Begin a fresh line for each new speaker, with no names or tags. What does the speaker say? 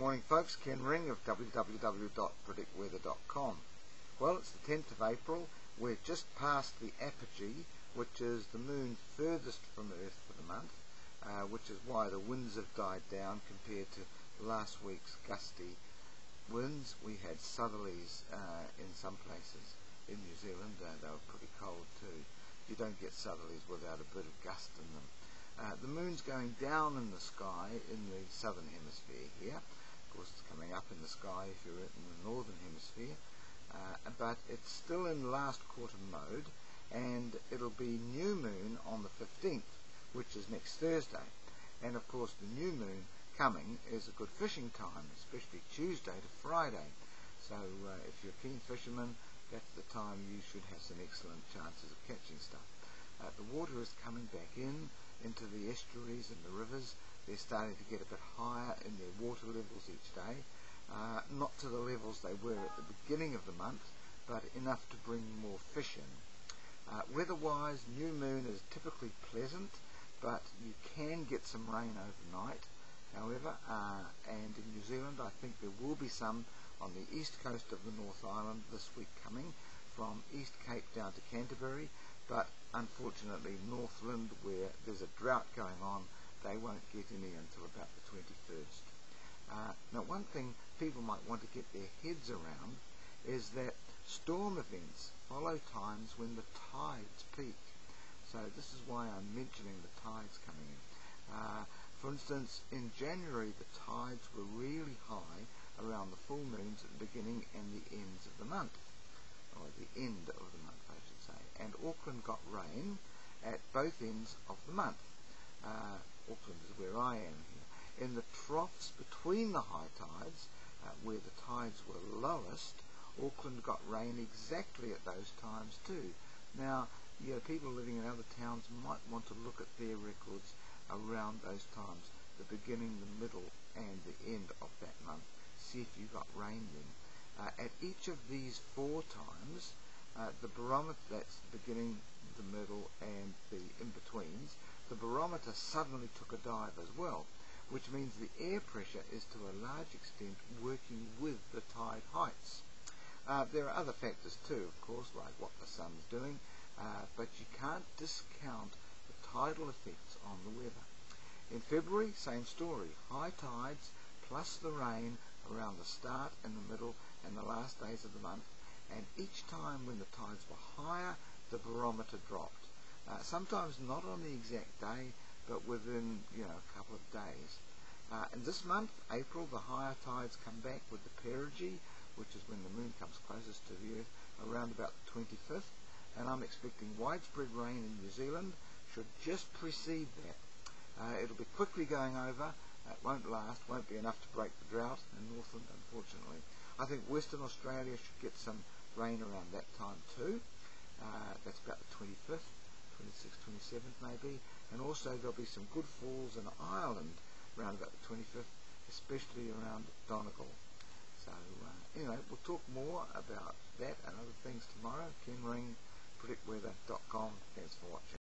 morning folks, Ken Ring of www.predictweather.com. Well, it's the 10th of April. We're just past the apogee, which is the moon furthest from Earth for the month, which is why the winds have died down compared to last week's gusty winds. We had southerlies in some places in New Zealand. They were pretty cold too. You don't get southerlies without a bit of gust in them. The moon's going down in the sky in the southern hemisphere here. Of course, it's coming up in the sky if you're in the northern hemisphere, but it's still in last quarter mode, and it'll be new moon on the 15th, which is next Thursday. And of course, the new moon coming is a good fishing time, especially Tuesday to Friday. So if you're a keen fisherman, that's the time you should have some excellent chances of catching stuff. The water is coming back into the estuaries and the rivers. They're starting to get a bit higher in their water levels each day. Not to the levels they were at the beginning of the month, but enough to bring more fish in. Weather-wise, new moon is typically pleasant, but you can get some rain overnight, however, and in New Zealand I think there will be some on the east coast of the North Island this week coming, from East Cape down to Canterbury, but unfortunately Northland, where there's a drought going on, they won't get any until about the 21st. Now, one thing people might want to get their heads around is that storm events follow times when the tides peak. So this is why I'm mentioning the tides coming in. For instance, in January the tides were really high around the full moons at the beginning and the ends of the month, or the end of the month I should say, and Auckland got rain at both ends of the month. Auckland is where I am here. In the troughs between the high tides, where the tides were lowest, Auckland got rain exactly at those times too. Now, people living in other towns might want to look at their records around those times, the beginning, the middle and the end of that month. See if you got rain then. At each of these four times, the barometer, that's the beginning, the middle and the in-betweens, the barometer suddenly took a dive as well, which means the air pressure is to a large extent working with the tide heights. There are other factors too, of course, like what the sun's doing, but you can't discount the tidal effects on the weather. In February, same story, high tides plus the rain around the start and the middle and the last days of the month, and each time when the tides were higher, the barometer dropped. Sometimes not on the exact day, but within a couple of days. In this month, April, the higher tides come back with the perigee, which is when the moon comes closest to the Earth, around about the 25th, and I'm expecting widespread rain in New Zealand should just precede that. It'll be quickly going over. It won't last, won't be enough to break the drought in Northland, unfortunately. I think Western Australia should get some rain around that time too. That's about the 25th, 26th, 27th maybe, and also there'll be some good falls in Ireland around about the 25th, especially around Donegal. So anyway, we'll talk more about that and other things tomorrow. Ken Ring, predictweather.com. Thanks for watching.